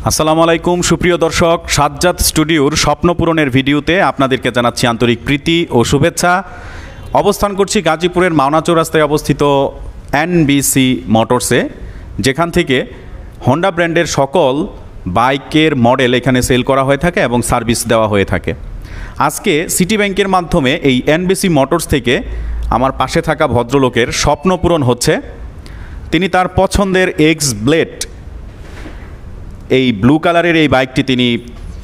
আসসালামু আলাইকুম সুপ্রিয় দর্শক, সাজ্জাদ স্টুডিওর স্বপ্নপূরণের ভিডিওতে আপনাদেরকে জানাচ্ছি আন্তরিক প্রীতি ও শুভেচ্ছা। অবস্থান করছি গাজীপুরের মাওনা চৌরাস্তায় অবস্থিত এনবিসি মোটরসে, যেখান থেকে হন্ডা ব্র্যান্ডের সকল বাইকের মডেল এখানে সেল করা হয়ে থাকে এবং সার্ভিস দেওয়া হয়ে থাকে। আজকে সিটি ব্যাংকের মাধ্যমে এই এনবিসি মোটরস থেকে আমার পাশে থাকা ভদ্রলোকের স্বপ্ন পূরণ হচ্ছে। তিনি তার পছন্দের এক্স ব্লেড এই ব্লু কালারের এই বাইকটি তিনি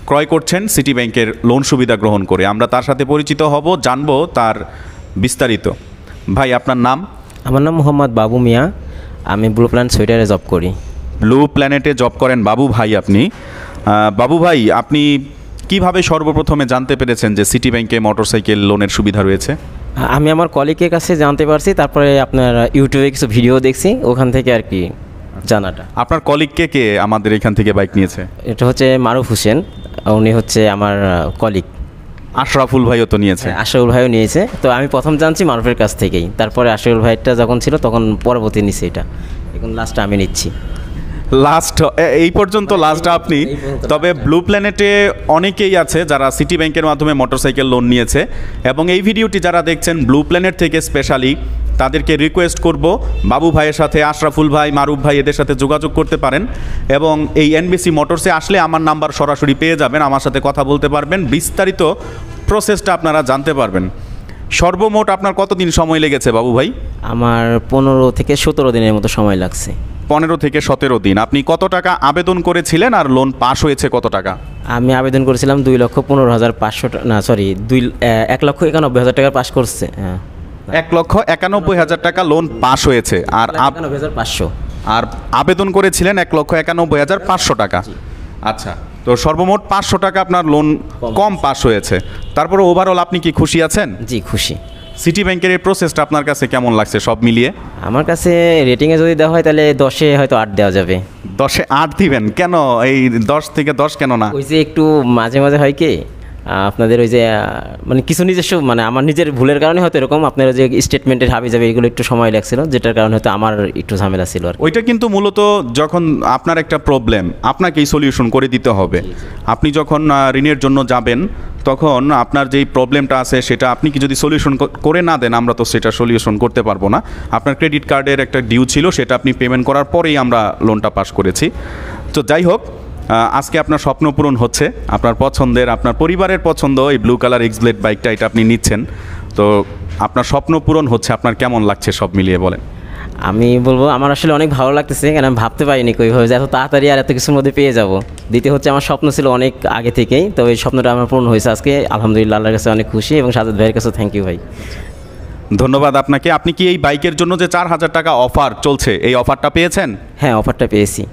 ক্রয় করছেন সিটি ব্যাংকের লোন সুবিধা গ্রহণ করে। আমরা তার সাথে পরিচিত হব, জানবো তার বিস্তারিত। ভাই, আপনার নাম? আমার নাম মোহাম্মদ বাবু মিয়া, আমি ব্লু প্ল্যানেট সোয়েটারে জব করি। ব্লু প্ল্যানেটে জব করেন বাবু ভাই আপনি? বাবু ভাই, আপনি কিভাবে সর্বপ্রথমে জানতে পেরেছেন যে সিটি ব্যাংকে মোটরসাইকেল লোনের সুবিধা রয়েছে? আমি আমার কলিগের কাছে জানতে পারছি, তারপরে আপনার ইউটিউবে কিছু ভিডিও দেখছি, ওখান থেকে আর কি জানাটা। আপনার কলিগকে কে আমাদের এখান থেকে বাইক নিয়েছে? এটা হচ্ছে মারুফ হোসেন, উনি হচ্ছে আমার কলিগ। আশরাফুল ভাইও তো নিয়েছে? আশরাফুল ভাইও নিয়েছে। তো আমি প্রথম জানছি মারুফের কাছ থেকেই, তারপরে আশরাফুল ভাইটা যখন ছিল তখন পরবর্তী নিচ্ছে এটা, এখন লাস্টটা আমি নিচ্ছি। লাস্ট এই পর্যন্ত লাস্ট আপনি? তবে ব্লু প্ল্যানেটে অনেকেই আছে যারা সিটি ব্যাংকের মাধ্যমে মোটরসাইকেল লোন নিয়েছে, এবং এই ভিডিওটি যারা দেখছেন ব্লু প্ল্যানেট থেকে স্পেশালি তাদেরকে রিকোয়েস্ট করব বাবু ভাইয়ের সাথে, আশরাফুল ভাই, মারুফ ভাই এদের সাথে যোগাযোগ করতে পারেন, এবং এই এনবিসি মোটরসে আসলে আমার নাম্বার সরাসরি পেয়ে যাবেন, আমার সাথে কথা বলতে পারবেন, বিস্তারিত প্রসেসটা আপনারা জানতে পারবেন। সর্বমোট আপনার কতদিন সময় লেগেছে বাবু ভাই? আমার 15 থেকে 17 দিনের মতো সময় লাগছে। 15 থেকে 17 দিন। আপনি কত টাকা আবেদন করেছিলেন আর লোন পাস হয়েছে কত টাকা? আমি আবেদন করেছিলাম 2,15,500 না সরি 1,91,000 টাকা পাস করছে। হ্যাঁ, 1,91,000 টাকা লোন পাস হয়েছে। আর 91,500। আর আবেদন করেছিলেন 1,91,500 টাকা। আচ্ছা, তো সর্বমোট 500 টাকা আপনার লোন কম পাস হয়েছে। তারপরে ওভারঅল আপনি কি খুশি আছেন? জি, খুশি। সিটি ব্যাংকের এই প্রসেসটা আপনার কাছে কেমন লাগছে সব মিলিয়ে? আমার কাছে রেটিংয়ে যদি দেওয়া হয় তাহলে 10-এ হয়তো 8 দেওয়া যাবে। 10-এ 8 দিবেন? কেন এই 10 থেকে 10 কেন না? ওই যে একটু মাঝে মাঝে হয় কি আপনাদের ওই যে মানে কিছু নিজস্ব মানে আমার নিজের ভুলের কারণে হয়তো এরকম আপনার যে স্টেটমেন্টের হাবি যাবে এগুলো একটু সময় লাগছিল, যেটার কারণে হয়তো আমার একটু ঝামেলা ছিল আর ওইটা কিন্তু মূলত যখন আপনার একটা প্রবলেম আপনাকেই সলিউশন করে দিতে হবে। আপনি যখন ঋণের জন্য যাবেন তখন আপনার যেই প্রবলেমটা আছে সেটা আপনি কি যদি সলিউশন করে না দেন, আমরা তো সেটা সলিউশন করতে পারবো না। আপনার ক্রেডিট কার্ডের একটা ডিউ ছিল, সেটা আপনি পেমেন্ট করার পরেই আমরা লোনটা পাস করেছি। তো যাই হোক, আজকে আপনার স্বপ্ন পূরণ হচ্ছে, আপনার পছন্দের, আপনার পরিবারের পছন্দ এই ব্লু কালার এক্স ব্লেড বাইকটা, এটা আপনি নিচ্ছেন। তো আপনার স্বপ্ন পূরণ হচ্ছে, আপনার কেমন লাগছে সব মিলিয়ে বলেন? আমি বলবো আমার আসলে অনেক ভালো লাগতেছে, কারণ আমি ভাবতে পারিনি কীভাবে যে এত তাড়াতাড়ি আর এত কিছুর মধ্যে পেয়ে যাব। দ্বিতীয় হচ্ছে আমার স্বপ্ন ছিল অনেক আগে থেকেই, তো এই স্বপ্নটা আমার পূরণ হয়েছে আজকে, আলহামদুলিল্লাহ, আল্লাহর কাছে অনেক খুশি, এবং সাজ্জাদ ভাইয়ের কাছে থ্যাংক ইউ ভাই। ধন্যবাদ আপনাকে। আপনি কি এই বাইকের জন্য যে 4,000 টাকা অফার চলছে এই অফারটা পেয়েছেন? হ্যাঁ, অফারটা পেয়েছি।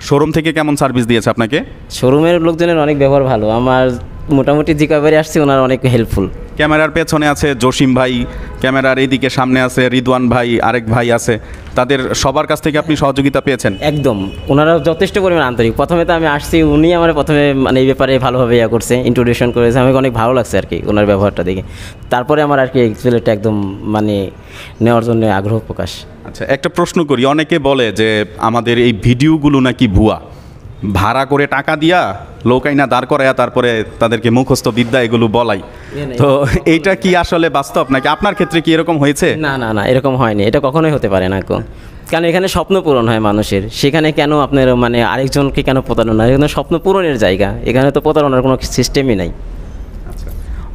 শোরুম থেকে কেমন সার্ভিস দিয়েছে আপনাকে? শোরুমের লোকজনের অনেক ব্যবহার ভালো, আমার মোটামুটি যে কয়বারে আসছি ওনারা অনেক হেল্পফুল। ক্যামেরার পেছনে আছে জসিম ভাই, ক্যামেরার এইদিকে সামনে আছে রিদওয়ান ভাই, আরেক ভাই আছে, তাদের সবার কাছ থেকে আপনি সহযোগিতা পেয়েছেন? একদম, ওনারা যথেষ্ট পরিমাণ আন্তরিক। প্রথমে তো আমি আসছি, উনি আমার প্রথমে মানে এই ব্যাপারে ভালোভাবে করছে, ইন্ট্রোডিউশন করেছে, আমাকে অনেক ভালো লাগছে আর কি ওনার ব্যবহারটা দেখে। তারপরে আমার আর কি এক্সপেরিয়েন্সটা একদম মানে নেওয়ার জন্য আগ্রহ প্রকাশ। আচ্ছা, একটা প্রশ্ন করি, অনেকে বলে যে আমাদের এই ভিডিওগুলো নাকি ভুয়া, ভাড়া করে টাকা দিয়া লোক আইনা দাঁড় করায়া তারপরে তাদেরকে মুখস্থ বিদ্যা এগুলো বলাই, তো এইটা কি আসলে বাস্তব নাকি? আপনার ক্ষেত্রে কি এরকম হয়েছে? না না না, এরকম হয়নি, এটা কখনোই হতে পারে না। কারণ এখানে স্বপ্ন পূরণ হয় মানুষের, সেখানে কেন আপনার মানে আরেকজনকে কেন প্রতারণা? এখানে স্বপ্ন পূরণের জায়গা, এখানে তো প্রতারণার কোনো সিস্টেমই নাই।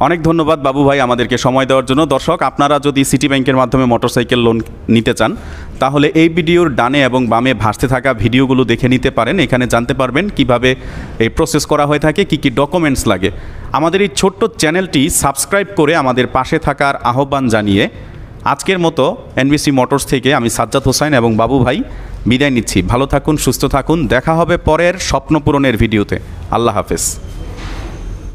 অনেক ধন্যবাদ বাবু ভাই আমাদেরকে সময় দেওয়ার জন্য। দর্শক, আপনারা যদি সিটি ব্যাংকের মাধ্যমে মোটরসাইকেল লোন নিতে চান তাহলে এই ভিডিওর ডানে এবং বামে ভাসতে থাকা ভিডিওগুলো দেখে নিতে পারেন। এখানে জানতে পারবেন কিভাবে এই প্রসেস করা হয়ে থাকে, কি কি ডকুমেন্টস লাগে। আমাদের এই ছোট্ট চ্যানেলটি সাবস্ক্রাইব করে আমাদের পাশে থাকার আহ্বান জানিয়ে আজকের মতো এনবিসি মোটরস থেকে আমি সাজ্জাদ হোসেন এবং বাবু ভাই বিদায় নিচ্ছি। ভালো থাকুন, সুস্থ থাকুন, দেখা হবে পরের স্বপ্ন পূরণের ভিডিওতে। আল্লাহ হাফেজ।